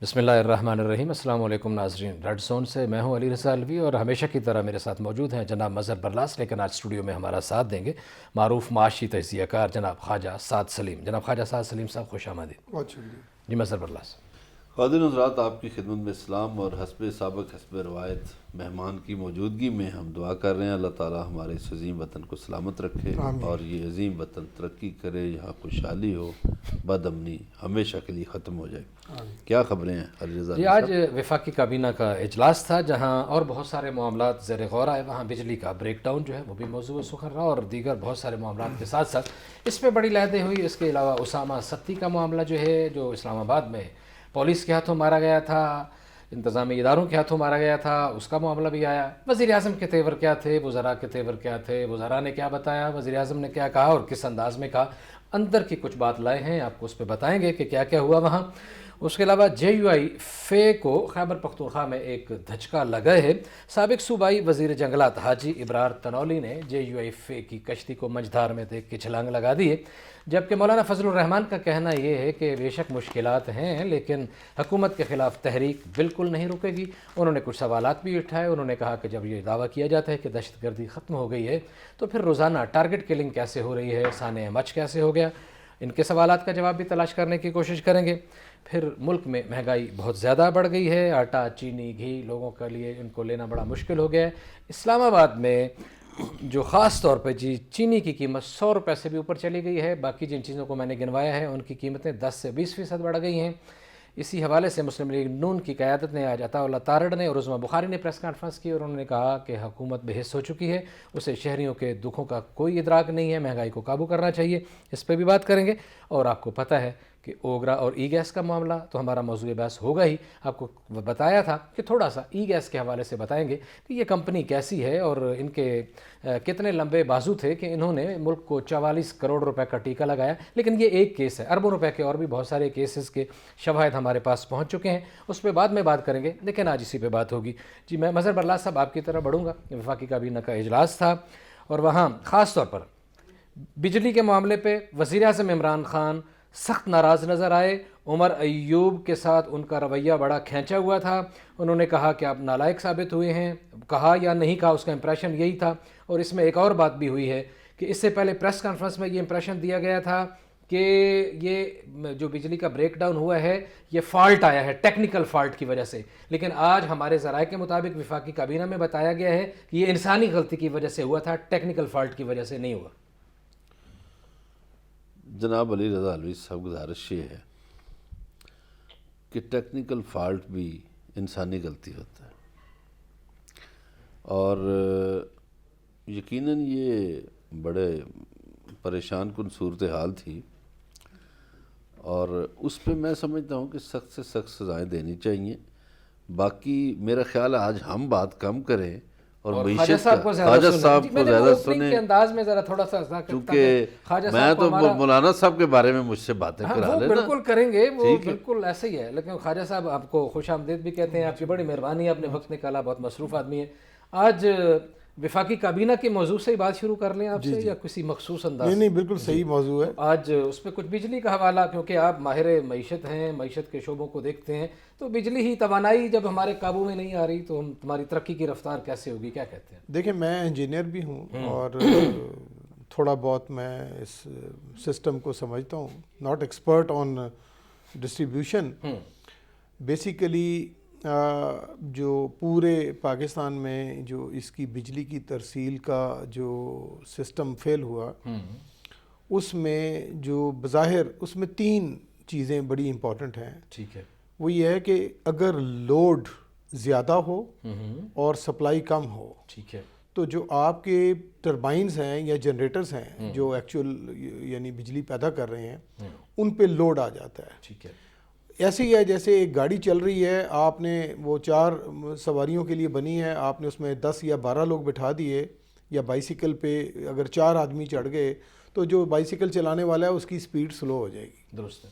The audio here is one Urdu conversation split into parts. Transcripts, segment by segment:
بسم اللہ الرحمن الرحیم۔ السلام علیکم ناظرین، ریڈ زون سے میں ہوں علی رضا الوی اور ہمیشہ کی طرح میرے ساتھ موجود ہیں جناب مظہر برلاس، لیکن آج اسٹوڈیو میں ہمارا ساتھ دیں گے معروف معاشی تجزیہ کار جناب خواجہ سعد سلیم۔ جناب خواجہ سعد سلیم صاحب خوش آمدید۔ بہت شکریہ جی مظہر برلاس۔ خواتین حضرات، آپ کی خدمت میں اسلام اور حسب سابق حسب روایت مہمان کی موجودگی میں ہم دعا کر رہے ہیں اللہ تعالی ہمارے اس عظیم وطن کو سلامت رکھے اور یہ عظیم وطن ترقی کرے، یہاں خوشحالی ہو، بد امنی ہمیشہ کے لیے ختم ہو جائے۔ کیا خبریں ہیں علی رضا جی آج وفاقی کابینہ کا اجلاس تھا جہاں اور بہت سارے معاملات زیر غور آئے، وہاں بجلی کا بریک ڈاؤن جو ہے وہ بھی موضوع سخن رہا اور دیگر بہت سارے معاملات کے ساتھ ساتھ اس پہ بڑی لہدیں ہوئی۔ اس کے علاوہ اسامہ ستی کا معاملہ جو ہے، جو اسلام آباد میں پولیس کے ہاتھوں مارا گیا تھا، انتظامی اداروں کے ہاتھوں مارا گیا تھا، اس کا معاملہ بھی آیا۔ وزیر اعظم کے تیور کیا تھے، وزراء کے تیور کیا تھے، وزراء نے کیا بتایا، وزیر اعظم نے کیا کہا اور کس انداز میں کہا، اندر کی کچھ بات لائے ہیں، آپ کو اس پہ بتائیں گے کہ کیا کیا ہوا وہاں۔ اس کے علاوہ جے یو آئی فے کو خیبر پختونخوا میں ایک دھچکا لگا ہے۔ سابق صوبائی وزیر جنگلات حاجی ابرار تنولی نے جے یو آئی فے کی کشتی کو منجھدار میں دیکھ کے چھلانگ لگا دی ہے، جبکہ مولانا فضل الرحمان کا کہنا یہ ہے کہ بے شک مشکلات ہیں لیکن حکومت کے خلاف تحریک بالکل نہیں رکے گی۔ انہوں نے کچھ سوالات بھی اٹھائے۔ انہوں نے کہا کہ جب یہ دعویٰ کیا جاتا ہے کہ دہشت گردی ختم ہو گئی ہے تو پھر روزانہ ٹارگٹ کلنگ کیسے ہو رہی ہے، سانحہ مچ کیسے ہو گیا۔ ان کے سوالات کا جواب بھی تلاش کرنے کی کوشش کریں گے۔ پھر ملک میں مہنگائی بہت زیادہ بڑھ گئی ہے، آٹا، چینی، گھی لوگوں کے لیے ان کو لینا بڑا مشکل ہو گیا ہے۔ اسلام آباد میں جو خاص طور پہ چینی کی قیمت 100 روپے سے بھی اوپر چلی گئی ہے، باقی جن چیزوں کو میں نے گنوایا ہے ان کی قیمتیں 10 سے 20% بڑھ گئی ہیں۔ اسی حوالے سے مسلم لیگ نون کی قیادت نے آج عطا اللہ تارڑ نے اور عظمیٰ بخاری نے پریس کانفرنس کی اور انہوں نے کہا کہ حکومت بے حس ہو چکی ہے، اسے شہریوں کے دکھوں کا کوئی ادراک نہیں ہے، مہنگائی کو قابو کرنا چاہیے۔ اس پہ بھی بات کریں گے اور آپ کو پتہ ہے کہ اوگرا اور ای گیس کا معاملہ تو ہمارا موضوع بحث ہوگا ہی۔ آپ کو بتایا تھا کہ تھوڑا سا ای گیس کے حوالے سے بتائیں گے کہ یہ کمپنی کیسی ہے اور ان کے کتنے لمبے بازو تھے کہ انہوں نے ملک کو 44 کروڑ روپے کا ٹیکہ لگایا، لیکن یہ ایک کیس ہے، اربوں روپے کے اور بھی بہت سارے کیسز کے شواہد ہمارے پاس پہنچ چکے ہیں، اس پہ بعد میں بات کریں گے، لیکن آج اسی پہ بات ہوگی۔ جی میں مظہر برلاس صاحب آپ کی طرف بڑھوں گا۔ وفاقی کابینہ کا اجلاس تھا اور وہاں خاص طور پر بجلی کے معاملے پہ وزیر اعظم عمران خان سخت ناراض نظر آئے۔ عمر ایوب کے ساتھ ان کا رویہ بڑا کھینچا ہوا تھا۔ انہوں نے کہا کہ آپ نالائق ثابت ہوئے ہیں، کہا یا نہیں کہا اس کا امپریشن یہی تھا۔ اور اس میں ایک اور بات بھی ہوئی ہے کہ اس سے پہلے پریس کانفرنس میں یہ امپریشن دیا گیا تھا کہ یہ جو بجلی کا بریک ڈاؤن ہوا ہے یہ فالٹ آیا ہے، ٹیکنیکل فالٹ کی وجہ سے، لیکن آج ہمارے ذرائع کے مطابق وفاقی کابینہ میں بتایا گیا ہے کہ یہ انسانی غلطی کی وجہ سے ہوا تھا، ٹیکنیکل فالٹ کی وجہ سے نہیں ہوا۔ جناب علی رضا الوی صاحب، گزارش یہ ہے کہ ٹیکنیکل فالٹ بھی انسانی غلطی ہوتا ہے اور یقیناً یہ بڑے پریشان کن صورتحال تھی اور اس پہ میں سمجھتا ہوں کہ سخت سے سخت سزائیں دینی چاہیے۔ باقی میرا خیال ہے آج ہم بات کم کریں اور خواجہ صاحب کو خواجہ صاحب کو زیادہ سنیں، کے انداز میں ذرا تھوڑا سا کیونکہ میں تو مولانا صاحب کے بارے میں مجھ سے باتیں کرا لینا۔ بالکل کریں گے، وہ بالکل ایسے ہی ہے، لیکن خواجہ صاحب آپ کو خوش آمدید بھی کہتے ہیں، آپ کی بڑی مہربانی ہے، آپ نے وقت نکالا، بہت مصروف آدمی ہے۔ آج وفاقی کابینہ کے موضوع سے ہی بات شروع کر لیں آپ سے یا کسی مخصوص انداز؟ نہیں بالکل صحیح موضوع ہے۔ آج اس پہ کچھ بجلی کا حوالہ، کیونکہ آپ ماہر معیشت ہیں، معیشت کے شعبوں کو دیکھتے ہیں، تو بجلی ہی توانائی جب ہمارے قابو میں نہیں آ رہی تو ہماری ترقی کی رفتار کیسے ہوگی، کیا کہتے ہیں؟ دیکھیں میں انجینئر بھی ہوں اور تھوڑا بہت میں اس سسٹم کو سمجھتا ہوں، not expert on distribution. Basically جو پورے پاکستان میں جو اس کی بجلی کی ترسیل کا جو سسٹم فیل ہوا، اس میں جو بظاہر اس میں 3 چیزیں بڑی امپورٹنٹ ہیں۔ ٹھیک ہے۔ وہ یہ ہے کہ اگر لوڈ زیادہ ہو اور سپلائی کم ہو، ٹھیک ہے، تو جو آپ کے ٹربائنز ہیں یا جنریٹرز ہیں جو ایکچوئل یعنی بجلی پیدا کر رہے ہیں، ان پہ لوڈ آ جاتا ہے۔ ٹھیک ہے۔ ایسے ہی ہے جیسے ایک گاڑی چل رہی ہے، آپ نے وہ 4 سواریوں کے لیے بنی ہے، آپ نے اس میں 10 یا 12 لوگ بٹھا دیے، یا بائیسیکل پہ اگر 4 آدمی چڑھ گئے تو جو بائیسیکل چلانے والا ہے اس کی سپیڈ سلو ہو جائے گی۔ درست ہے۔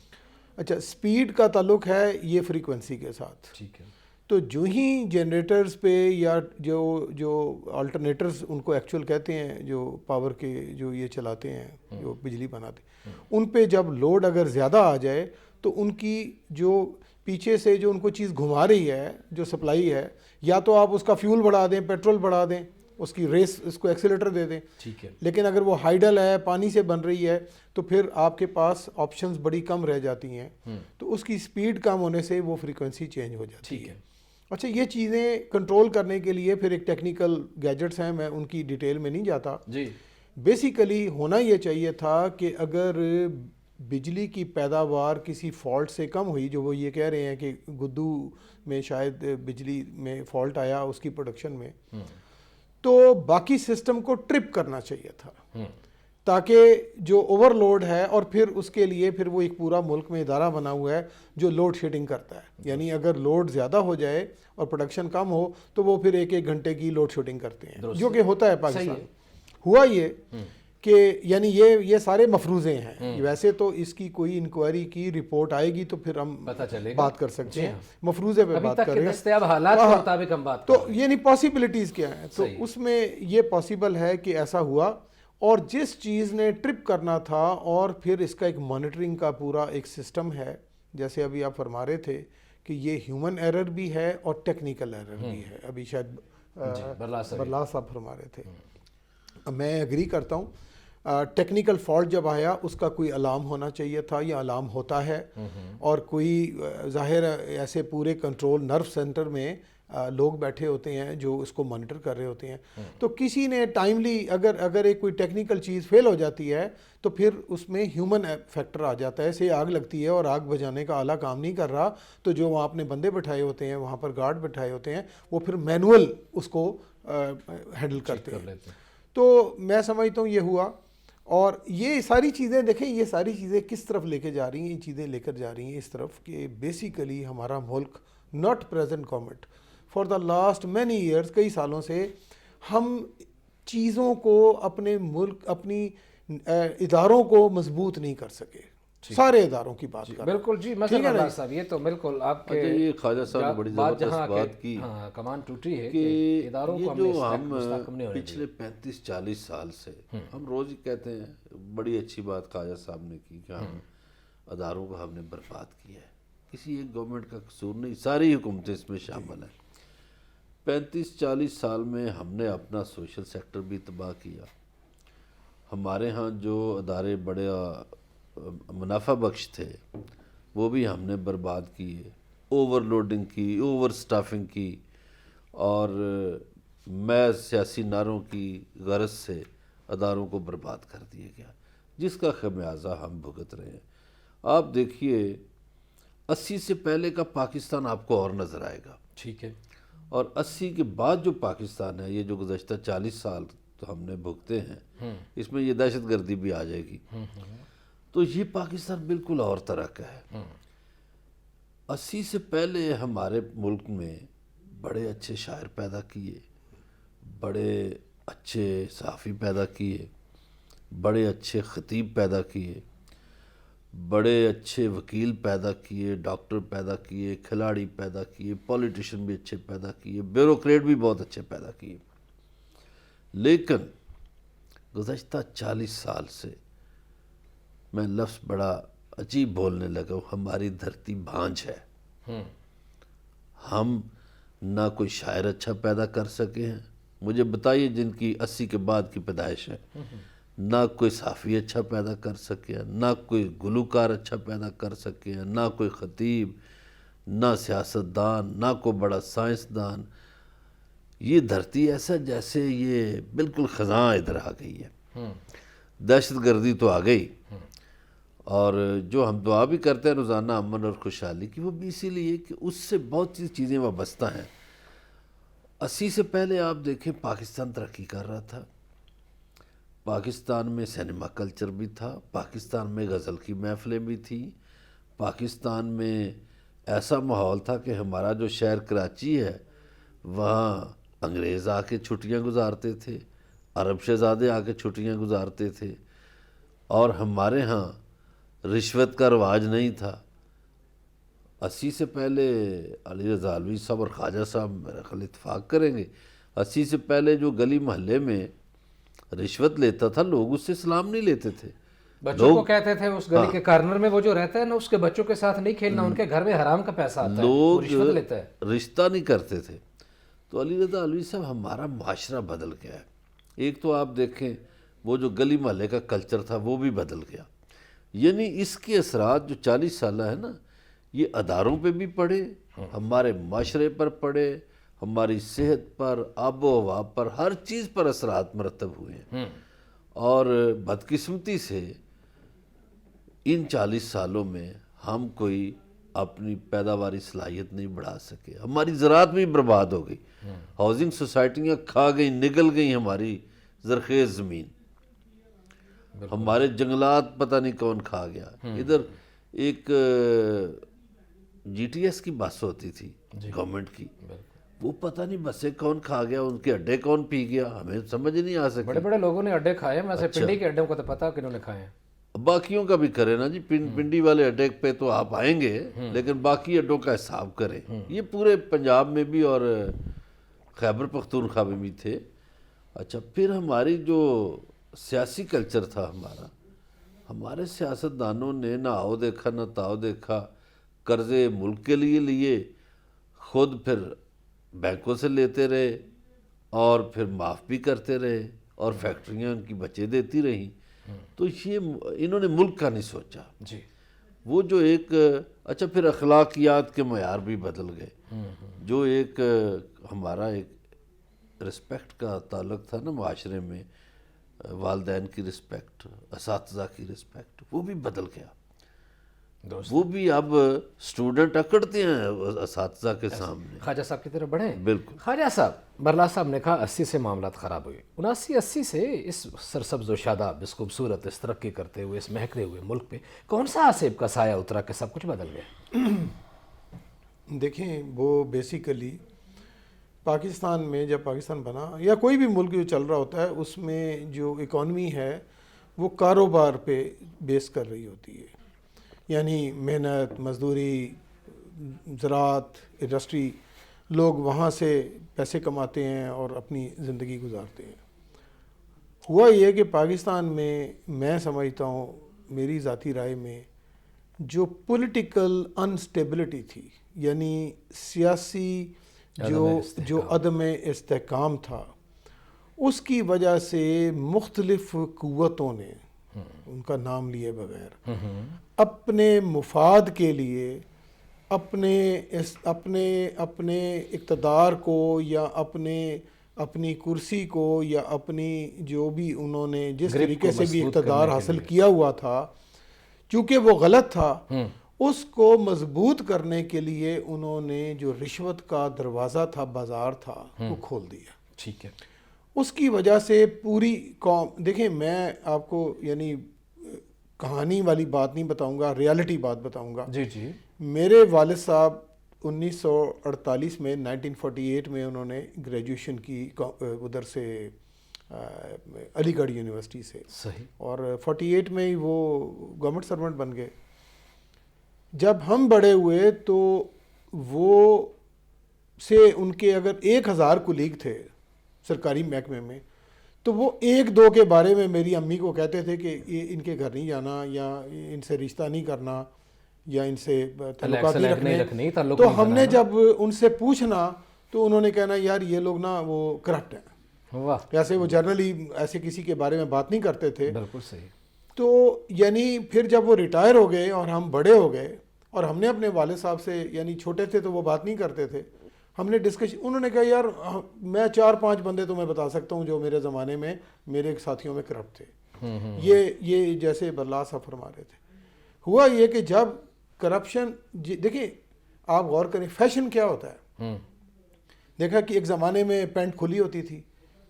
اچھا، سپیڈ کا تعلق ہے یہ فریکوینسی کے ساتھ۔ ٹھیک ہے۔ تو جو ہی جنریٹرز پہ یا جو آلٹرنیٹرز ان کو ایکچوئل کہتے ہیں، جو پاور کے جو یہ چلاتے ہیں، جو بجلی بناتے ہیں، ان پہ جب لوڈ اگر زیادہ آ جائے تو ان کی جو پیچھے سے جو ان کو چیز گھما رہی ہے، جو سپلائی ہے، یا تو آپ اس کا فیول بڑھا دیں، پیٹرول بڑھا دیں، اس کی ریس، اس کو ایکسیلیٹر دے دیں. ٹھیک ہے. لیکن اگر وہ ہائیڈل ہے، پانی سے بن رہی ہے، تو پھر آپ کے پاس آپشنز بڑی کم رہ جاتی ہیں. تو اس کی سپیڈ کم ہونے سے وہ فریکوینسی چینج ہو جاتی ہے. اچھا، یہ چیزیں کنٹرول کرنے کے لیے پھر ایک ٹیکنیکل گیجٹس ہیں، میں ان کی ڈیٹیل میں نہیں جاتا. جی. بیسیکلی ہونا یہ چاہیے تھا کہ اگر بجلی کی پیداوار کسی فالٹ سے کم ہوئی، جو وہ یہ کہہ رہے ہیں کہ گدو میں شاید بجلی میں فالٹ آیا اس کی پروڈکشن میں، تو باقی سسٹم کو ٹرپ کرنا چاہیے تھا، تاکہ جو اوور لوڈ ہے، اور پھر اس کے لیے پھر وہ ایک پورا ملک میں ادارہ بنا ہوا ہے جو لوڈ شیڈنگ کرتا ہے. یعنی اگر لوڈ زیادہ ہو جائے اور پروڈکشن کم ہو تو وہ پھر 1-1 گھنٹے کی لوڈ شیڈنگ کرتے ہیں، جو کہ ہوتا ہے پاکستان. ہوا یہ کہ یعنی یہ سارے مفروضے ہیں. ویسے تو اس کی کوئی انکوائری کی رپورٹ آئے گی تو پھر ہم بات کر سکتے ہیں، مفروضے پہ بات کر رہے ہیں، دستیاب حالات کے مطابق ہم بات تو یعنی پاسبلٹیز کیا ہیں. تو اس میں یہ پاسبل ہے کہ ایسا ہوا، اور جس چیز نے ٹرپ کرنا تھا، اور پھر اس کا ایک مانیٹرنگ کا پورا ایک سسٹم ہے. جیسے ابھی آپ فرما رہے تھے کہ یہ ہیومن ایرر بھی ہے اور ٹیکنیکل ایرر بھی ہے. ابھی شاید برلا صاحب فرما رہے تھے، میں ایگری کرتا ہوں. ٹیکنیکل فالٹ جب آیا اس کا کوئی الارم ہونا چاہیے تھا، یا الارم ہوتا ہے، اور کوئی ظاہر ایسے پورے کنٹرول نرو سینٹر میں لوگ بیٹھے ہوتے ہیں جو اس کو مانیٹر کر رہے ہوتے ہیں. تو کسی نے ٹائملی اگر ایک کوئی ٹیکنیکل چیز فیل ہو جاتی ہے تو پھر اس میں ہیومن فیکٹر آ جاتا ہے. سے آگ لگتی ہے اور آگ بجھانے کا آلہ کام نہیں کر رہا، تو جو وہاں اپنے بندے بٹھائے ہوتے ہیں، وہاں پر گارڈ بٹھائے ہوتے ہیں، وہ پھر مینول اس کو ہینڈل کرتے ہیں. تو میں سمجھتا ہوں یہ ہوا. اور یہ ساری چیزیں دیکھیں، یہ ساری چیزیں کس طرف لے کے جا رہی ہیں؟ یہ چیزیں لے کر جا رہی ہیں اس طرف کہ بیسیکلی ہمارا ملک، not present government, for the last many years, کئی سالوں سے ہم چیزوں کو، اپنے ملک، اپنی اداروں کو مضبوط نہیں کر سکے. سارے اداروں کی بات کر بالکل. جی مثلا اللہ صاحب، یہ تو بالکل آپ کے یہ خواجہ صاحب نے بڑی زبردست بات کی کمان ٹوٹی ہے کہ اداروں کو جو ہم پچھلے 35-40 سال سے ہم روز ہی کہتے ہیں، بڑی اچھی بات خواجہ صاحب نے کی کہ ہم اداروں کو ہم نے برباد کیا ہے. کسی ایک گورنمنٹ کا قصور نہیں، ساری حکومتیں اس میں شامل ہیں. 35-40 سال میں ہم نے اپنا سوشل سیکٹر بھی تباہ کیا. ہمارے ہاں جو ادارے بڑے منافع بخش تھے وہ بھی ہم نے برباد کیے، اوور لوڈنگ کی، اوور سٹافنگ کی، اور محض سیاسی نعروں کی غرض سے اداروں کو برباد کر دیا گیا، جس کا خمیازہ ہم بھگت رہے ہیں. آپ دیکھیے 80 سے پہلے کا پاکستان آپ کو اور نظر آئے گا. ٹھیک ہے. اور 80 کے بعد جو پاکستان ہے، یہ جو گزشتہ 40 سال تو ہم نے بھگتے ہیں، اس میں یہ دہشت گردی بھی آ جائے گی، تو یہ پاکستان بالکل اور طرح کا ہے. 80 سے پہلے ہمارے ملک میں بڑے اچھے شاعر پیدا کیے، بڑے اچھے صحافی پیدا کیے، بڑے اچھے خطیب پیدا کیے، بڑے اچھے وکیل پیدا کیے، ڈاکٹر پیدا کیے، کھلاڑی پیدا کیے، پولیٹیشین بھی اچھے پیدا کیے، بیوروکریٹ بھی بہت اچھے پیدا کیے. لیکن گزشتہ 40 سال سے میں لفظ بڑا عجیب بولنے لگا ہوں، ہماری دھرتی بھانج ہے. ہم نہ کوئی شاعر اچھا پیدا کر سکے ہیں، مجھے بتائیے جن کی 80 کے بعد کی پیدائش ہے، نہ کوئی صحافی اچھا پیدا کر سکے ہیں، نہ کوئی گلوکار اچھا پیدا کر سکے ہیں، نہ کوئی خطیب، نہ سیاستدان، نہ کوئی بڑا سائنسدان. یہ دھرتی ایسا جیسے یہ بالکل خزاں ادھر آ گئی ہے. دہشت گردی تو آ گئی، اور جو ہم دعا بھی کرتے ہیں روزانہ امن اور خوشحالی کی، وہ بھی اسی لیے کہ اس سے بہت سی چیزیں وابستہ ہیں. 80 سے پہلے آپ دیکھیں پاکستان ترقی کر رہا تھا، پاکستان میں سینما کلچر بھی تھا، پاکستان میں غزل کی محفلیں بھی تھیں، پاکستان میں ایسا ماحول تھا کہ ہمارا جو شہر کراچی ہے وہاں انگریز آ کے چھٹیاں گزارتے تھے، عرب شہزادے آ کے چھٹیاں گزارتے تھے، اور ہمارے ہاں رشوت کا رواج نہیں تھا. 80 سے پہلے علی رضا علوی صاحب اور خواجہ صاحب میرا خیال اتفاق کریں گے، 80 سے پہلے جو گلی محلے میں رشوت لیتا تھا لوگ اس سے سلام نہیں لیتے تھے. بچوں کو کہتے تھے اس گلی کے کارنر میں وہ جو رہتا ہے نا، اس کے بچوں کے ساتھ نہیں کھیلنا، ان کے گھر میں حرام کا پیسہ آتا ہے، وہ رشوت لیتا ہے. لوگ رشتہ نہیں کرتے تھے. تو علی رضا علوی صاحب ہمارا معاشرہ بدل گیا ہے. ایک تو آپ دیکھیں وہ جو گلی محلے کا کلچر تھا وہ بھی بدل گیا. یعنی اس کے اثرات جو 40 سالہ ہے نا، یہ اداروں پہ بھی پڑے، ہمارے معاشرے پر پڑے، ہماری صحت پر، آب و ہوا پر، ہر چیز پر اثرات مرتب ہوئے ہیں. اور بدقسمتی سے ان 40 سالوں میں ہم کوئی اپنی پیداواری صلاحیت نہیں بڑھا سکے. ہماری زراعت بھی برباد ہو گئی، ہاؤسنگ سوسائٹیاں کھا گئیں، نگل گئیں ہماری زرخیز زمین، ہمارے جنگلات پتہ نہیں کون کھا گیا. ادھر ایک جی ٹی ایس کی بس ہوتی تھی گورنمنٹ کی، وہ پتہ نہیں بسیں کون کھا گیا، ان کے اڈے کون پی گیا، ہمیں سمجھ نہیں آ سکے. بڑے بڑے لوگوں نے اڈے کھائے ہیں، ویسے پنڈی کے اڈوں کو تو پتہ کہ انہوں نے کھائے ہیں. باقیوں کا بھی کریں نا جی، پنڈی والے اڈے پہ تو آپ آئیں گے لیکن باقی اڈوں کا حساب کریں. یہ پورے پنجاب میں بھی اور خیبر پختونخوا میں بھی تھے. اچھا، پھر ہماری جو سیاسی کلچر تھا ہمارے سیاستدانوں نے نہ آؤ دیکھا نہ تاؤ دیکھا، قرضے ملک کے لیے خود پھر بینکوں سے لیتے رہے اور پھر معاف بھی کرتے رہے اور فیکٹریاں ان کی بچے دیتی رہیں. تو یہ انہوں نے ملک کا نہیں سوچا. جی، وہ جو ایک اچھا، پھر اخلاقیات کے معیار بھی بدل گئے. جو ایک ہمارا ایک رسپیکٹ کا تعلق تھا نا معاشرے میں، والدین کی رسپیکٹ، اساتذہ کی رسپیکٹ، وہ بھی بدل گیا. وہ بھی اب اسٹوڈنٹ اکڑتے ہیں اساتذہ کے سامنے. خواجہ صاحب کی طرف بڑھیں. بالکل. خواجہ صاحب، برلا صاحب نے کہا 80 سے معاملات خراب ہوئے. 79-80 سے اس سرسبز و شاداب، اس خوبصورت، اس ترقی کرتے ہوئے، اس مہکتے ہوئے ملک پہ کون سا آصف کا سایہ اترا کہ سب کچھ بدل گیا؟ دیکھیں، وہ بیسیکلی پاکستان میں جب پاکستان بنا یا کوئی بھی ملک جو چل رہا ہوتا ہے، اس میں جو اکانومی ہے وہ کاروبار پہ بیس کر رہی ہوتی ہے. یعنی محنت، مزدوری، زراعت، انڈسٹری، لوگ وہاں سے پیسے کماتے ہیں اور اپنی زندگی گزارتے ہیں. ہوا یہ کہ پاکستان میں سمجھتا ہوں، میری ذاتی رائے میں، جو پولیٹیکل انسٹیبلٹی تھی، یعنی سیاسی جو عدم استحکام تھا، اس کی وجہ سے مختلف قوتوں نے، ان کا نام لیے بغیر، اپنے مفاد کے لیے اپنے اقتدار کو یا اپنی کرسی کو یا اپنی جو بھی انہوں نے جس طریقے سے بھی اقتدار حاصل کیا ہوا تھا، چونکہ وہ غلط تھا، اس کو مضبوط کرنے کے لیے انہوں نے جو رشوت کا دروازہ تھا، بازار تھا، وہ کھول دیا. ٹھیک ہے. اس کی وجہ سے پوری قوم، دیکھیں میں آپ کو یعنی کہانی والی بات نہیں بتاؤں گا، ریالٹی بات بتاؤں گا. جی جی. میرے والد صاحب 1948 میں 1948 میں انہوں نے گریجویشن کی ادھر سے علی گڑھ یونیورسٹی سے. صحیح. اور 48 میں ہی وہ گورنمنٹ سرونٹ بن گئے. جب ہم بڑے ہوئے تو وہ سے ان کے اگر 1000 کولیگ تھے سرکاری محکمے میں، تو وہ 1-2 کے بارے میں میری امی کو کہتے تھے کہ یہ ان کے گھر نہیں جانا، یا ان سے رشتہ نہیں کرنا، یا ان سے تعلقات نہیں رکھنے. تو ہم نے جب ان سے پوچھنا تو انہوں نے کہنا یار یہ لوگ نا وہ کرپٹ ہیں. ایسے وہ جرنلی ایسے کسی کے بارے میں بات نہیں کرتے تھے. بالکل صحیح. تو یعنی پھر جب وہ ریٹائر ہو گئے اور ہم بڑے ہو گئے، اور ہم نے اپنے والد صاحب سے، یعنی چھوٹے تھے تو وہ بات نہیں کرتے تھے، ہم نے ڈسکشن، انہوں نے کہا یار میں 4-5 بندے تو میں بتا سکتا ہوں جو میرے زمانے میں میرے ساتھیوں میں کرپٹ تھے. یہ جیسے برلا صاحب فرما رہے تھے. ہوا یہ کہ جب کرپشن، دیکھیں آپ غور کریں فیشن کیا ہوتا ہے. دیکھا کہ ایک زمانے میں پینٹ کھلی ہوتی تھی،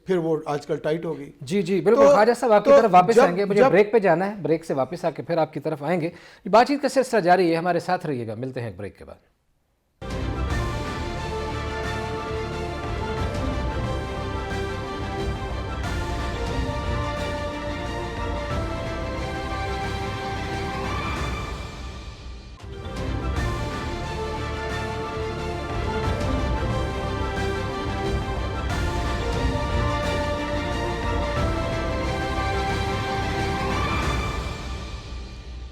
پھر وہ آج کل ٹائٹ ہو گئی. جی جی بالکل. خواجہ صاحب آپ کی طرف واپس آئیں گے، مجھے بریک پہ جانا ہے، بریک سے واپس آ کے پھر آپ کی طرف آئیں گے. بات چیت کا سلسلہ جاری ہے، ہمارے ساتھ رہیے گا. ملتے ہیں بریک کے بعد.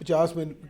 50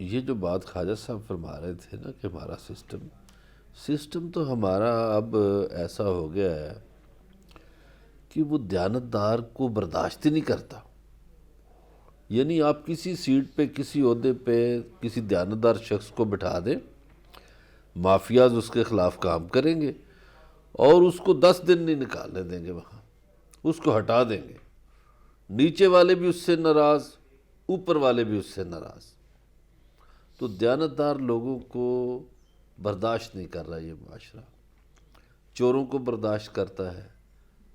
یہ جو بات خواجہ صاحب فرما رہے تھے نا کہ ہمارا سسٹم تو ہمارا اب ایسا ہو گیا ہے کہ وہ دیانتدار کو برداشت ہی نہیں کرتا. یعنی آپ کسی سیٹ پہ کسی عہدے پہ کسی دیانتدار شخص کو بٹھا دیں، مافیاز اس کے خلاف کام کریں گے اور اس کو 10 دن نہیں نکالنے دیں گے، وہاں اس کو ہٹا دیں گے. نیچے والے بھی اس سے ناراض، اوپر والے بھی اس سے ناراض. تو دیانتدار لوگوں کو برداشت نہیں کر رہا یہ معاشرہ. چوروں کو برداشت کرتا ہے،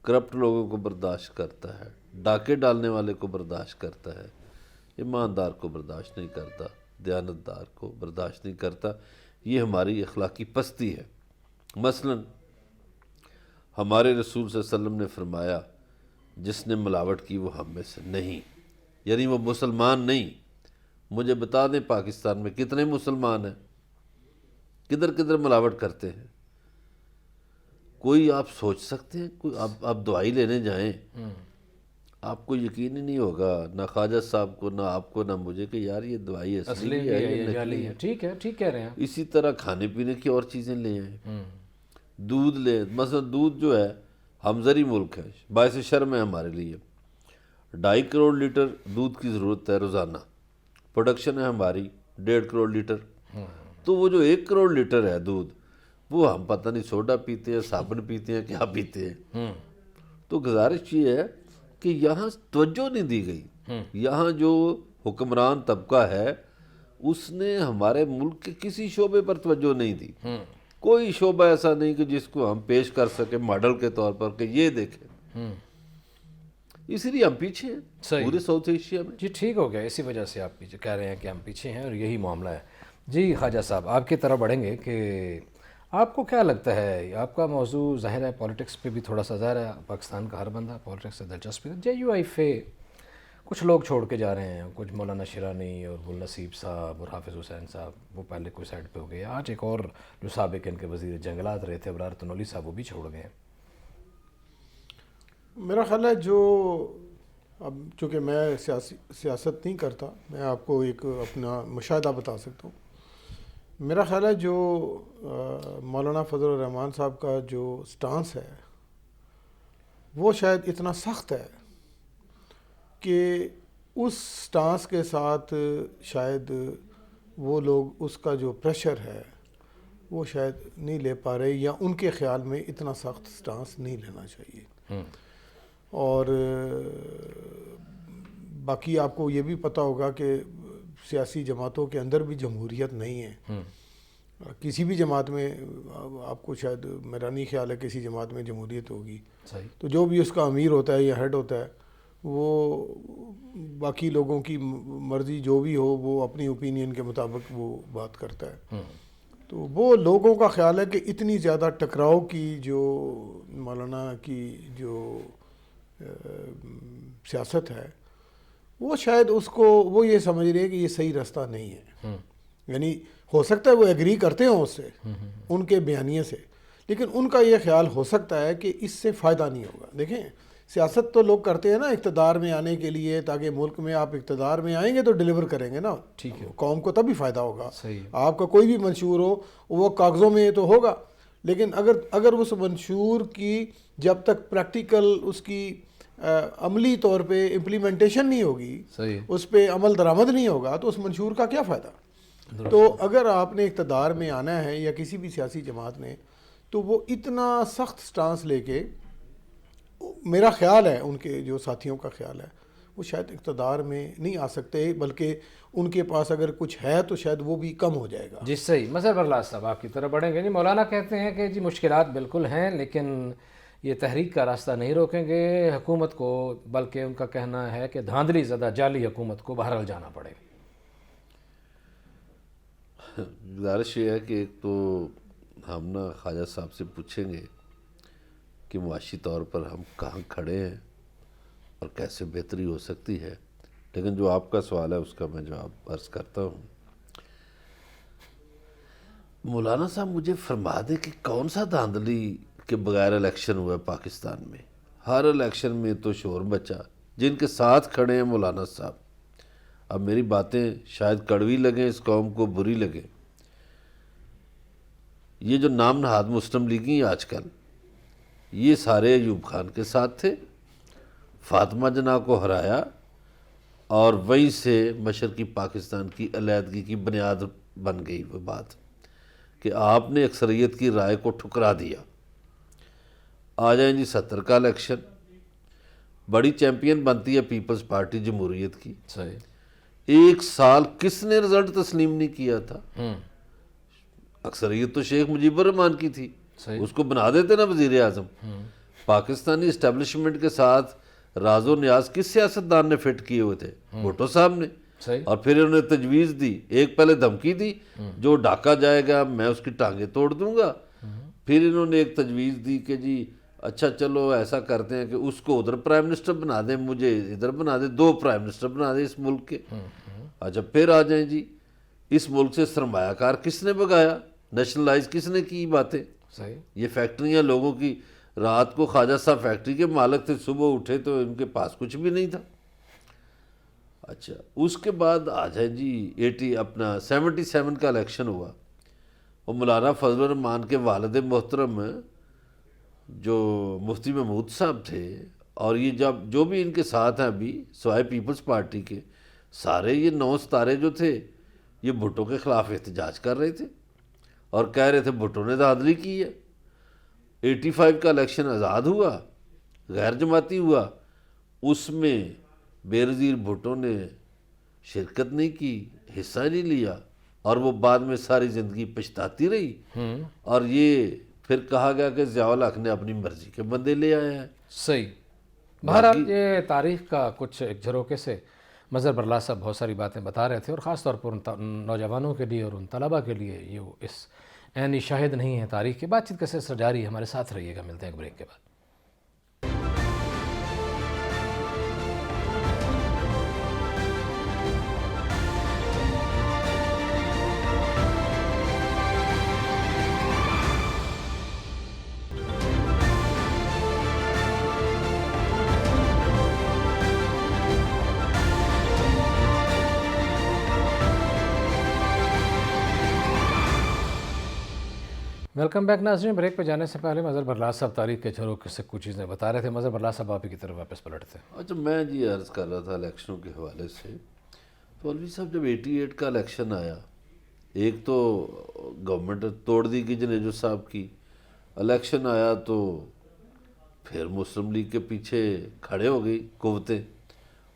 کرپٹ لوگوں کو برداشت کرتا ہے، ڈاکے ڈالنے والے کو برداشت کرتا ہے، ایماندار کو برداشت نہیں کرتا، دیانتدار کو برداشت نہیں کرتا. یہ ہماری اخلاقی پستی ہے. مثلا ہمارے رسول صلی اللہ علیہ وسلم نے فرمایا جس نے ملاوٹ کی وہ ہم میں سے نہیں، یعنی وہ مسلمان نہیں. مجھے بتا دیں پاکستان میں کتنے مسلمان ہیں، کدھر کدھر ملاوٹ کرتے ہیں؟ کوئی آپ سوچ سکتے ہیں؟ کوئی آپ دوائی لینے جائیں، آپ کو یقین ہی نہیں ہوگا، نہ خواجہ صاحب کو، نہ آپ کو، نہ مجھے، کہ یار یہ دوائی اصلی ہے یا نکلی ہے. ٹھیک ہے، ٹھیک کہہ رہے ہیں. اسی طرح کھانے پینے کی اور چیزیں لے آئیں. دودھ لیں، مثلا دودھ جو ہے، ہم زرعی ملک ہے، باعث شرم ہے ہمارے لیے. 2.5 کروڑ لیٹر دودھ کی ضرورت ہے روزانہ، پروڈکشن ہے ہماری 1.5 کروڑ لیٹر. تو وہ جو 1 کروڑ لیٹر ہے دودھ، وہ ہم پتہ نہیں سوڈا پیتے ہیں، صابن پیتے ہیں، کیا پیتے ہیں. تو گزارش یہ ہے کہ یہاں توجہ نہیں دی گئی. یہاں جو حکمران طبقہ ہے اس نے ہمارے ملک کے کسی شعبے پر توجہ نہیں دی. کوئی شعبہ ایسا نہیں کہ جس کو ہم پیش کر سکیں ماڈل کے طور پر کہ یہ دیکھیں. اسی لیے ہم پیچھے ہیں پورے ساؤتھ ایشیا میں. جی ٹھیک ہو گیا، اسی وجہ سے آپ پیچھے کہہ رہے ہیں کہ ہم پیچھے ہیں، اور یہی معاملہ ہے. جی خواجہ صاحب آپ کی طرف بڑھیں گے کہ آپ کو کیا لگتا ہے، آپ کا موضوع ظاہر ہے پولیٹکس پہ بھی تھوڑا سا ظاہر ہے، پاکستان کا ہر بندہ پولیٹکس سے دلچسپی. JUIF کچھ لوگ چھوڑ کے جا رہے ہیں، کچھ مولانا شیرانی اور گل نصیب صاحب اور حافظ حسین صاحب، وہ پہلے کوئی سائڈ پہ ہو گئے. آج ایک اور جو سابق ان کے وزیر جنگلات رہے تھے ابرار تنولی صاحب، وہ بھی چھوڑ گئے ہیں. میرا خیال ہے جو اب چونکہ میں سیاست نہیں کرتا، میں آپ کو ایک اپنا مشاہدہ بتا سکتا ہوں. میرا خیال ہے جو مولانا فضل الرحمان صاحب کا جو سٹانس ہے وہ شاید اتنا سخت ہے کہ اس سٹانس کے ساتھ شاید وہ لوگ اس کا جو پریشر ہے وہ شاید نہیں لے پا رہے، یا ان کے خیال میں اتنا سخت سٹانس نہیں لینا چاہیے. اور باقی آپ کو یہ بھی پتہ ہوگا کہ سیاسی جماعتوں کے اندر بھی جمہوریت نہیں ہے. کسی بھی جماعت میں آپ کو شاید، میرا نہیں خیال ہے کسی جماعت میں جمہوریت ہوگی. تو جو بھی اس کا امیر ہوتا ہے یا ہیڈ ہوتا ہے وہ باقی لوگوں کی مرضی جو بھی ہو وہ اپنی اوپینین کے مطابق وہ بات کرتا ہے. تو وہ لوگوں کا خیال ہے کہ اتنی زیادہ ٹکراؤ کی جو مولانا کی جو سیاست ہے وہ شاید اس کو وہ یہ سمجھ رہے ہیں کہ یہ صحیح راستہ نہیں ہے. یعنی ہو سکتا ہے وہ ایگری کرتے ہوں اس سے، ان کے بیانیے سے، لیکن ان کا یہ خیال ہو سکتا ہے کہ اس سے فائدہ نہیں ہوگا. دیکھیں سیاست تو لوگ کرتے ہیں نا اقتدار میں آنے کے لیے، تاکہ ملک میں آپ اقتدار میں آئیں گے تو ڈیلیور کریں گے نا، ٹھیک ہے، قوم کو تبھی فائدہ ہوگا. آپ کا کوئی بھی منشور ہو وہ کاغذوں میں تو ہوگا، لیکن اگر اس منشور کی جب تک پریکٹیکل اس کی عملی طور پہ امپلیمنٹیشن نہیں ہوگی، اس پہ عمل درآمد نہیں ہوگا، تو اس منشور کا کیا فائدہ. تو اگر آپ نے اقتدار میں آنا ہے یا کسی بھی سیاسی جماعت نے، تو وہ اتنا سخت سٹانس لے کے، میرا خیال ہے ان کے جو ساتھیوں کا خیال ہے وہ شاید اقتدار میں نہیں آ سکتے، بلکہ ان کے پاس اگر کچھ ہے تو شاید وہ بھی کم ہو جائے گا. جی صحیح. مظہر برلاس صاحب آپ کی طرف بڑھیں گے. جی مولانا کہتے ہیں کہ جی مشکلات بالکل ہیں، لیکن یہ تحریک کا راستہ نہیں روکیں گے حکومت کو، بلکہ ان کا کہنا ہے کہ دھاندلی زدہ جعلی حکومت کو بہرحال جانا پڑے گا. گزارش یہ ہے کہ ایک تو ہم نا خواجہ صاحب سے پوچھیں گے کہ معاشی طور پر ہم کہاں کھڑے ہیں اور کیسے بہتری ہو سکتی ہے، لیکن جو آپ کا سوال ہے اس کا میں جواب عرض کرتا ہوں. مولانا صاحب مجھے فرما دیں کہ کون سا دھاندلی کے بغیر الیکشن ہوا ہے پاکستان میں؟ ہر الیکشن میں تو شور بچا. جن کے ساتھ کھڑے ہیں مولانا صاحب، اب میری باتیں شاید کڑوی لگیں، اس قوم کو بری لگے، یہ جو نام نہاد مسلم لیگی آج کل، یہ سارے ایوب خان کے ساتھ تھے، فاطمہ جناح کو ہرایا اور وہیں سے مشرقی پاکستان کی علیحدگی کی بنیاد بن گئی وہ بات کہ آپ نے اکثریت کی رائے کو ٹھکرا دیا۔ آ جائیں جی 70 کا الیکشن، بڑی چیمپئن بنتی ہے پیپلز پارٹی جمہوریت کی، صحیح، ایک سال کس نے رزلٹ تسلیم نہیں کیا تھا؟ اکثریت تو شیخ مجیب الرحمان کی تھی، صحیح، اس کو بنا دیتے نا وزیر اعظم۔ پاکستانی اسٹیبلشمنٹ کے ساتھ راز و نیاز کس سیاستدان نے فٹ کیے ہوئے تھے؟ بھٹو صاحب نے۔ صحیح، اور پھر انہوں نے تجویز دی، ایک پہلے دھمکی دی جو ڈاکہ جائے گا میں اس کی ٹانگیں توڑ دوں گا، پھر انہوں نے ایک تجویز دی کہ جی اچھا چلو ایسا کرتے ہیں کہ اس کو ادھر پرائم منسٹر بنا دیں، مجھے ادھر بنا دیں، 2 پرائم منسٹر بنا دیں اس ملک کے۔ اچھا پھر آ جائیں جی، اس ملک سے سرمایہ کار کس نے بگایا؟ نیشنلائز کس نے کی باتیں؟ صحیح، یہ فیکٹریاں لوگوں کی، رات کو خواجہ صاحب فیکٹری کے مالک تھے، صبح اٹھے تو ان کے پاس کچھ بھی نہیں تھا۔ اچھا اس کے بعد آ جائیں جی 77 کا الیکشن ہوا، وہ مولانا فضل الرحمان کے والد محترم جو مفتی محمود صاحب تھے، اور یہ جب جو بھی ان کے ساتھ ہیں ابھی سوائے پیپلز پارٹی کے، سارے یہ 9 ستارے جو تھے یہ بھٹو کے خلاف احتجاج کر رہے تھے اور کہہ رہے تھے بھٹو نے دھاندلی کی ہے۔ 85 کا الیکشن آزاد ہوا، غیر جماعتی ہوا، اس میں بے نظیر بھٹو نے شرکت نہیں کی، حصہ نہیں لیا، اور وہ بعد میں ساری زندگی پچھتاتی رہی، اور یہ پھر کہا گیا کہ ضیاء الحق نے اپنی مرضی کے بندے لے آئے ہیں۔ صحیح۔ بہرحال یہ تاریخ کا کچھ ایک جھروکے سے مظہر برلا صاحب بہت ساری باتیں بتا رہے تھے، اور خاص طور پر ان نوجوانوں کے لیے اور ان طلباء کے لیے یہ اس عینی شاہد نہیں ہے تاریخ کی۔ بات چیت کا سلسلہ جاری ہے، ہمارے ساتھ رہیے گا، ملتے ہیں ایک بریک کے بعد۔ ویلکم بیک ناظرین، بریک پہ جانے سے پہلے مظہر برلا صاحب تاریخ کے جھروکے سے کچھ چیزیں بتا رہے تھے۔ مظہر برلا صاحب آپ ہی کی طرف واپس پلٹتے ہیں۔ اچھا میں جی عرض کر رہا تھا الیکشنوں کے حوالے سے، تو مولوی صاحب جب 88 کا الیکشن آیا، ایک تو گورنمنٹ توڑ دی گئی جنیجو صاحب کی، الیکشن آیا تو پھر مسلم لیگ کے پیچھے کھڑے ہو گئی قوتیں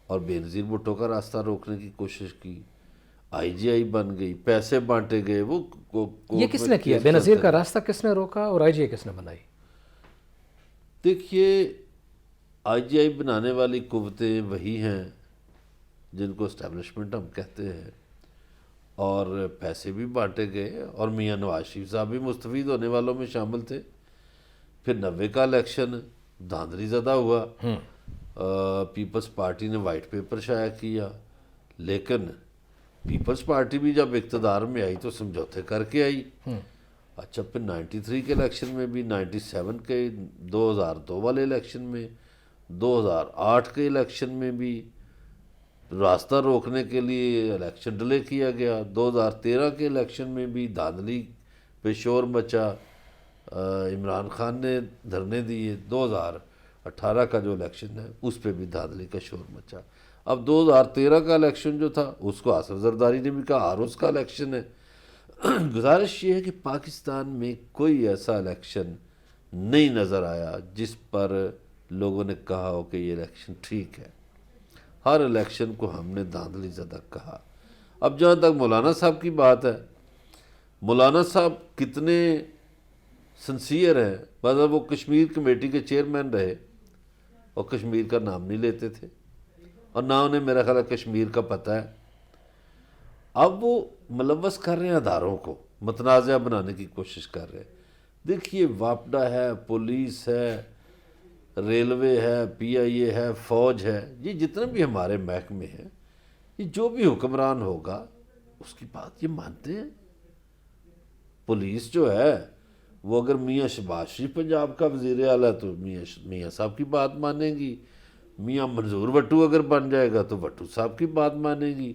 اور بے نظیر بھٹو کا راستہ روکنے کی کوشش کی، آئی جی آئی بن گئی، پیسے بانٹے گئے۔ وہ یہ کس نے کیا؟ بے نظیر کا راستہ کس نے روکا اور آئی جی آئی کس نے بنائی؟ دیکھیے آئی جی آئی بنانے والی قوتیں وہی ہیں جن کو اسٹیبلشمنٹ ہم کہتے ہیں، اور پیسے بھی بانٹے گئے، اور میاں نواز شریف صاحب بھی مستفید ہونے والوں میں شامل تھے۔ پھر 90 کا الیکشن دھاندلی زدہ ہوا، پیپلز پارٹی نے وائٹ پیپر شائع کیا، لیکن پیپلز پارٹی بھی جب اقتدار میں آئی تو سمجھوتے کر کے آئی۔ اچھا پھر 93 کے الیکشن میں بھی، 97 کے 2002 والے الیکشن میں، 2008 کے الیکشن میں بھی راستہ روکنے کے لیے الیکشن ڈیلے کیا گیا، 2013 کے الیکشن میں بھی دھاندلی پہ شور مچا، عمران خان نے دھرنے دیے، 2018 کا جو الیکشن ہے اس پہ بھی دھاندلی کا شور مچا۔ اب 2013 کا الیکشن جو تھا اس کو آصف زرداری نے بھی کہا آروز کا الیکشن ہے۔ گزارش یہ ہے کہ پاکستان میں کوئی ایسا الیکشن نہیں نظر آیا جس پر لوگوں نے کہا ہو کہ یہ الیکشن ٹھیک ہے، ہر الیکشن کو ہم نے دھاندلی زدہ کہا۔ اب جہاں تک مولانا صاحب کی بات ہے، مولانا صاحب کتنے سنسیئر ہیں، مطلب وہ کشمیر کمیٹی کے چیئرمین رہے اور کشمیر کا نام نہیں لیتے تھے، اور نہ انہیں میرا خیال ہے کشمیر کا پتہ ہے۔ اب وہ ملوث کر رہے ہیں اداروں کو، متنازع بنانے کی کوشش کر رہے ہیں۔ دیکھیے واپڈا ہے، پولیس ہے، ریلوے ہے، پی آئی اے ہے، فوج ہے، یہ جتنے بھی ہمارے محکمے ہیں، یہ جو بھی حکمران ہوگا اس کی بات یہ مانتے ہیں۔ پولیس جو ہے وہ اگر میاں شہباز شریف پنجاب کا وزیر اعلیٰ ہے تو میاں صاحب کی بات مانیں گی، میاں منظور بھٹو اگر بن جائے گا تو بھٹو صاحب کی بات مانے گی،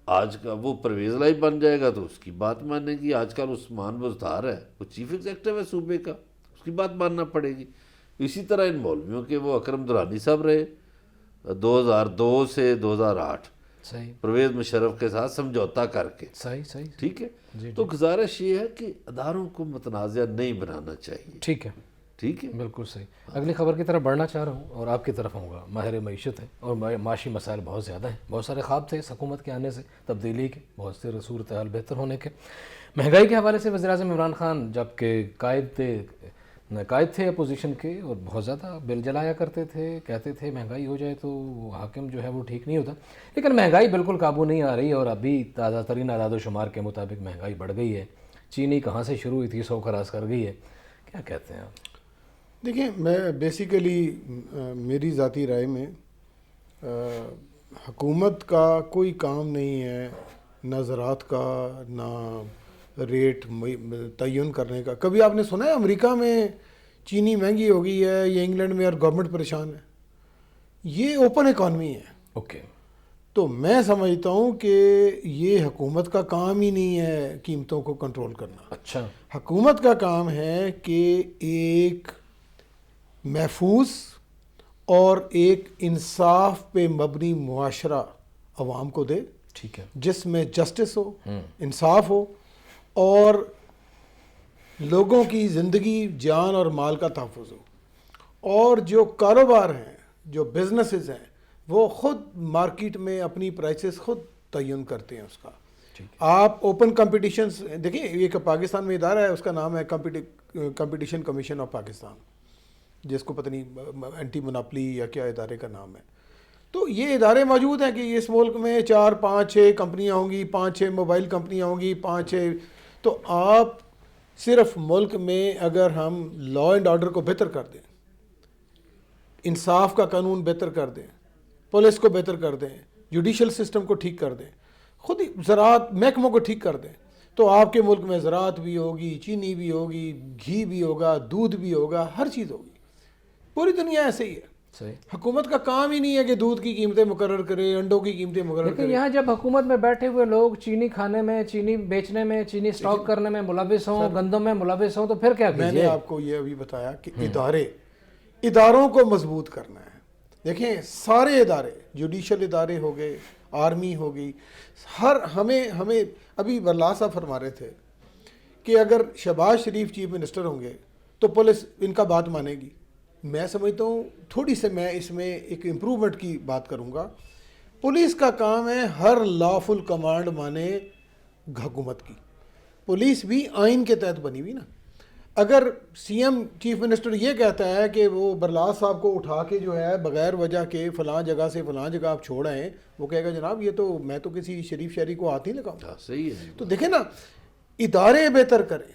آج کا وہ پرویز لائی بن جائے گا تو اس کی بات مانے گی، آج کل عثمان بزدار ہے وہ چیف ایگزیکٹو ہے صوبے کا، اس کی بات ماننا پڑے گی۔ اسی طرح ان مولویوں کے وہ اکرم درانی صاحب رہے 2002 سے 2008 صحیح پرویز مشرف کے ساتھ سمجھوتا کر کے، صحیح صحیح ٹھیک ہے۔ تو گزارش یہ ہے کہ اداروں کو متنازع نہیں بنانا چاہیے، ٹھیک ہے، ٹھیک ہے۔ بالکل صحیح۔ اگلی خبر کی طرف بڑھنا چاہ رہا ہوں اور آپ کی طرف آؤں گا۔ ماہر معیشت ہے اور معاشی مسائل بہت زیادہ ہیں، بہت سارے خواب تھے اس حکومت کے آنے سے، تبدیلی کے، بہت سے صورتحال بہتر ہونے کے۔ مہنگائی کے حوالے سے وزیر اعظم عمران خان جب کہ قائد تھے اپوزیشن کے اور بہت زیادہ بل جلایا کرتے تھے، کہتے تھے مہنگائی ہو جائے تو حاکم جو ہے وہ ٹھیک نہیں ہوتا، لیکن مہنگائی بالکل قابو نہیں آ رہی اور ابھی تازہ ترین اعداد و شمار کے مطابق مہنگائی بڑھ گئی ہے۔ چینی کہاں سے شروع ہوئی تھی 100 کراس کر گئی ہے، کیا کہتے ہیں آپ؟ دیکھیں، میں بیسیکلی میری ذاتی رائے میں حکومت کا کوئی کام نہیں ہے نہ زراعت کا نہ ریٹ تعین کرنے کا۔ کبھی آپ نے سنا ہے امریکہ میں چینی مہنگی ہو گئی ہے یا انگلینڈ میں اور گورنمنٹ پریشان ہے؟ یہ اوپن اکانومی ہے۔ اوکے، تو میں سمجھتا ہوں کہ یہ حکومت کا کام ہی نہیں ہے قیمتوں کو کنٹرول کرنا۔ اچھا، حکومت کا کام ہے کہ ایک محفوظ اور ایک انصاف پہ مبنی معاشرہ عوام کو دے، ٹھیک ہے، جس میں جسٹس ہو، انصاف ہو اور لوگوں کی زندگی، جان اور مال کا تحفظ ہو، اور جو کاروبار ہیں، جو بزنسز ہیں، وہ خود مارکیٹ میں اپنی پرائسز خود تعین کرتے ہیں اس کا۔ آپ اوپن کمپٹیشنز دیکھیں، ایک پاکستان میں ادارہ ہے، اس کا نام ہے کمپٹیشن کمیشن آف پاکستان، جس کو پتہ نہیں اینٹی مناپلی یا کیا ادارے کا نام ہے۔ تو یہ ادارے موجود ہیں کہ اس ملک میں 4 5 6 کمپنیاں ہوں گی، 5 6 موبائل کمپنیاں ہوں گی، 5 6۔ تو آپ صرف ملک میں اگر ہم لا اینڈ آرڈر کو بہتر کر دیں، انصاف کا قانون بہتر کر دیں، پولیس کو بہتر کر دیں، جوڈیشل سسٹم کو ٹھیک کر دیں، خود ہی زراعت محکموں کو ٹھیک کر دیں، تو آپ کے ملک میں زراعت بھی ہوگی، چینی بھی ہوگی، گھی بھی ہوگا، دودھ بھی ہوگا، ہر چیز ہوگی۔ پوری دنیا ایسے ہی ہے۔ صحیح۔ حکومت کا کام ہی نہیں ہے کہ دودھ کی قیمتیں مقرر کرے، انڈوں کی قیمتیں مقرر لیکن کرے۔ یہاں جب حکومت میں بیٹھے ہوئے لوگ چینی کھانے میں، چینی بیچنے میں، چینی سٹاک کرنے میں ملوث ہوں، گندم میں ملوث ہوں، تو پھر کیا میں نے کیجیے؟ آپ کو یہ ابھی بتایا کہ اداروں کو مضبوط کرنا ہے۔ دیکھیں، سارے ادارے، جوڈیشل ادارے ہو گئے، آرمی ہو گئی، ہمیں ابھی برلا صاحب فرما رہے تھے کہ اگر شہباز شریف چیف منسٹر ہوں گے تو پولیس ان کا بات مانے گی۔ میں سمجھتا ہوں تھوڑی سے میں اس میں ایک امپرومنٹ کی بات کروں گا۔ پولیس کا کام ہے ہر لافل کمانڈ مانے حکومت کی۔ پولیس بھی آئین کے تحت بنی ہوئی نا۔ اگر سی ایم چیف منسٹر یہ کہتا ہے کہ وہ برلاس صاحب کو اٹھا کے جو ہے بغیر وجہ کے فلاں جگہ سے فلاں جگہ آپ چھوڑ آئیں، وہ کہے گا جناب یہ تو میں تو کسی شریف شہری کو ہاتھ نہیں لگاؤں۔ صحیح ہے۔ تو دیکھیں نا، ادارے بہتر کریں۔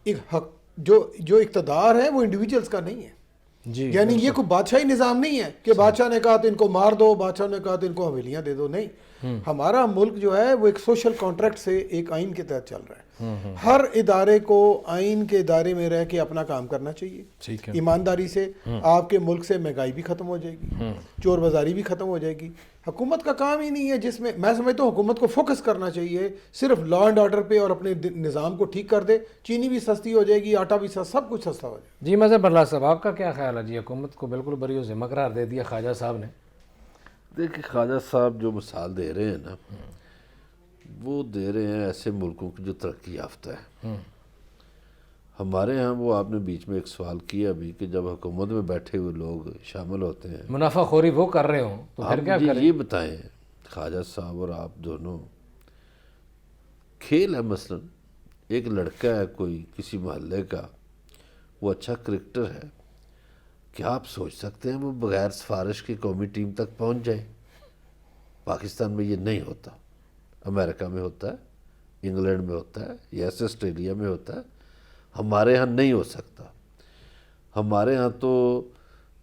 ایک جو اقتدار ہے وہ انڈیویجولز کا نہیں ہے، جی، یعنی یہ کوئی بادشاہی نظام نہیں ہے کہ بادشاہ نے کہا تو ان کو مار دو، بادشاہ نے کہا تو ان کو حویلیاں دے دو۔ نہیں، ہمارا ملک جو ہے وہ ایک سوشل کانٹریکٹ سے ایک آئین کے تحت چل رہا ہے۔ ہر ادارے کو آئین کے دائرے میں رہ کے اپنا کام کرنا چاہیے، ٹھیک ہے، ایمانداری سے۔ آپ کے ملک سے مہنگائی بھی ختم ہو جائے گی، چور بازاری بھی ختم ہو جائے گی۔ حکومت کا کام ہی نہیں ہے جس میں میں سمجھتا ہوں حکومت کو فوکس کرنا چاہیے صرف لا اینڈ آرڈر پہ اور اپنے نظام کو ٹھیک کر دے، چینی بھی سستی ہو جائے گی، آٹا بھی سستا، سب کچھ سستا ہو جائے گا۔ جی مظہر برلا صاحب، آپ کا کیا خیال ہے؟ جی حکومت کو بالکل بری و ذمہ قرار دے دیا خواجہ صاحب نے۔ دیکھیں، خواجہ صاحب جو مثال دے رہے ہیں نا، وہ دے رہے ہیں ایسے ملکوں کی جو ترقی یافتہ ہے۔ ہمارے ہاں وہ آپ نے بیچ میں ایک سوال کیا ابھی کہ جب حکومت میں بیٹھے ہوئے لوگ شامل ہوتے ہیں، منافع خوری وہ کر رہے ہوں تو پھر آپ کیا مجھے کریں؟ یہ بتائیں، خواجہ صاحب اور آپ دونوں، کھیل ہے مثلا ایک لڑکا ہے کوئی کسی محلے کا، وہ اچھا کرکٹر ہے، کیا آپ سوچ سکتے ہیں وہ بغیر سفارش کی قومی ٹیم تک پہنچ جائے؟ پاکستان میں یہ نہیں ہوتا، امریکہ میں ہوتا ہے، انگلینڈ میں ہوتا ہے، یس آسٹریلیا میں ہوتا ہے، ہمارے ہاں نہیں ہو سکتا۔ ہمارے ہاں تو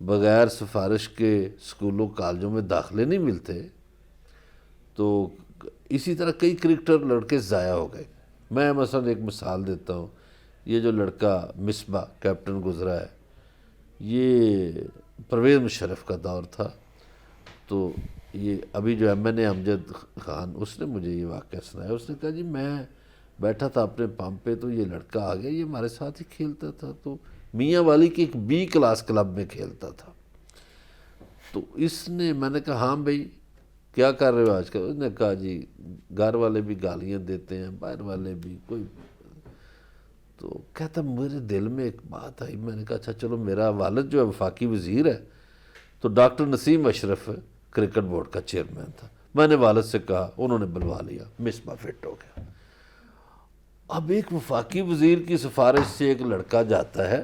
بغیر سفارش کے اسکولوں کالجوں میں داخلے نہیں ملتے۔ تو اسی طرح کئی کرکٹر لڑکے ضائع ہو گئے۔ میں مثلا ایک مثال دیتا ہوں، یہ جو لڑکا مصباح کیپٹن گزرا ہے، یہ پرویز مشرف کا دور تھا، تو یہ ابھی جو ایم این اے امجد خان، اس نے مجھے یہ واقعہ سنایا. اس نے کہا جی میں بیٹھا تھا اپنے پمپ پہ، تو یہ لڑکا آ گیا، یہ ہمارے ساتھ ہی کھیلتا تھا، تو میاں والی کی ایک بی کلاس کلب میں کھیلتا تھا. تو اس نے، میں نے کہا ہاں بھائی کیا کر رہے ہو آج کل؟ اس نے کہا جی گھر والے بھی گالیاں دیتے ہیں، باہر والے بھی کوئی. تو کہتا میرے دل میں ایک بات آئی، میں نے کہا اچھا چلو، میرا والد جو ہے وفاقی وزیر ہے، تو ڈاکٹر نسیم اشرف کرکٹ بورڈ کا چیئرمین تھا. میں نے والد سے کہا، انہوں نے بلوا لیا، مصباح فٹ ہو گیا. اب ایک وفاقی وزیر کی سفارش سے ایک لڑکا جاتا ہے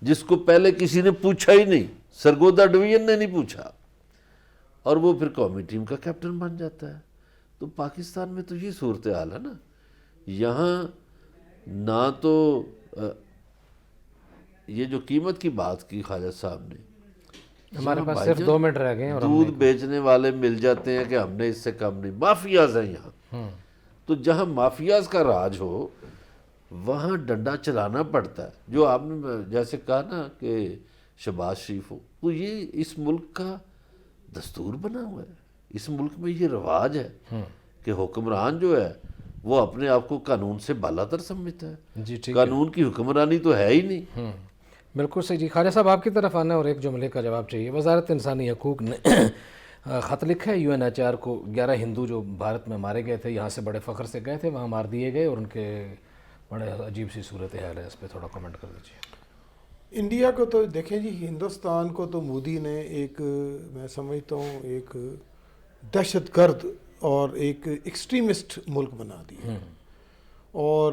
جس کو پہلے کسی نے پوچھا ہی نہیں، سرگودا ڈویژن نے نہیں پوچھا، اور وہ پھر قومی ٹیم کا کیپٹن بن جاتا ہے. تو پاکستان میں تو یہ صورتحال ہے نا. یہاں نہ تو یہ جو قیمت کی بات کی خواجہ صاحب نے، ہمارے یہاں پاس بھائی صرف جان 2 منٹ رہ گئے ہیں اور دودھ بیچنے والے مل جاتے ہیں کہ ہم نے اس سے کم نہیں. مافیاز ہیں یہاں. تو جہاں مافیاز کا راج ہو وہاں ڈنڈا چلانا پڑتا ہے. جو آپ نے جیسے کہا نا کہ شہباز شریف ہو، تو یہ اس ملک کا دستور بنا ہوا ہے. اس ملک میں یہ رواج ہے کہ حکمران جو ہے وہ اپنے آپ کو قانون سے بالاتر سمجھتا ہے. جی ٹھیک ہے، قانون کی حکمرانی تو ہے ہی نہیں. بالکل صحیح. جی خواجہ صاحب آپ کی طرف آنا اور ایک جملے کا جواب چاہیے. وزارت انسانی حقوق نے خط لکھا ہے UNHR کو. 11 ہندو جو بھارت میں مارے گئے تھے، یہاں سے بڑے فخر سے گئے تھے، وہاں مار دیے گئے، اور ان کے بڑے عجیب سی صورتحال ہے. اس پہ تھوڑا کمنٹ کر دیجیے. انڈیا کو تو دیکھیں جی، ہندوستان کو تو مودی نے ایک، میں سمجھتا ہوں ایک دہشت گرد اور ایک ایکسٹریمسٹ ملک بنا دیا. اور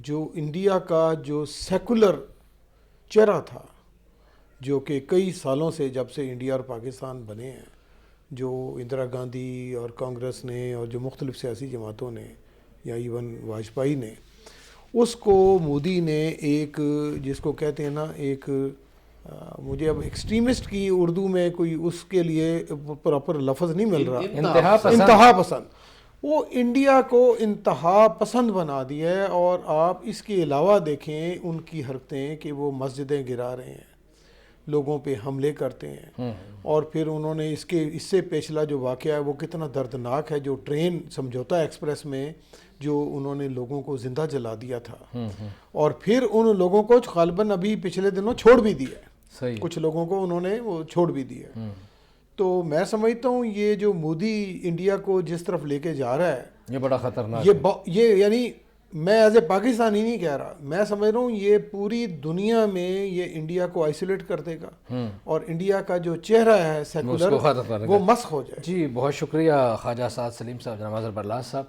جو انڈیا کا جو سیکولر چہرہ تھا، جو کہ کئی سالوں سے جب سے انڈیا اور پاکستان بنے ہیں، جو اندرا گاندھی اور کانگریس نے اور جو مختلف سیاسی جماعتوں نے یا ایون واجپئی نے، اس کو مودی نے ایک، جس کو کہتے ہیں نا ایک، مجھے اب ایکسٹریمسٹ کی اردو میں کوئی اس کے لیے پراپر لفظ نہیں مل رہا، انتہا پسند، وہ انڈیا کو انتہا پسند بنا دیا ہے. اور آپ اس کے علاوہ دیکھیں ان کی حرکتیں کہ وہ مسجدیں گرا رہے ہیں، لوگوں پہ حملے کرتے ہیں. اور پھر انہوں نے اس سے پچھلا جو واقعہ ہے وہ کتنا دردناک ہے، جو ٹرین سمجھوتا ایکسپریس میں جو انہوں نے لوگوں کو زندہ جلا دیا تھا، اور پھر ان لوگوں کو غالباً ابھی پچھلے دنوں چھوڑ بھی دیا ہے. کچھ لوگوں کو انہوں نے وہ چھوڑ بھی دیا. تو میں سمجھتا ہوں یہ جو مودی انڈیا کو جس طرف لے کے جا رہا ہے، یہ بڑا خطرناک یہ یعنی میں ایز اے پاکستانی نہیں کہہ رہا، میں سمجھ رہا ہوں یہ پوری دنیا میں یہ انڈیا کو آئسولیٹ کر دے گا، اور انڈیا کا جو چہرہ ہے سیکولر وہ مسخ ہو جائے. جی بہت شکریہ خواجہ اسعد سلیم صاحب، جناب اظہر برلاس صاحب.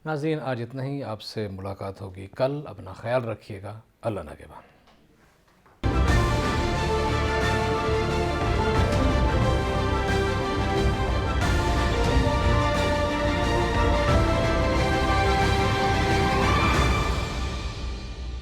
ناظرین آج اتنا ہی، آپ سے ملاقات ہوگی کل. اپنا خیال رکھیے گا. اللہ نگہبان.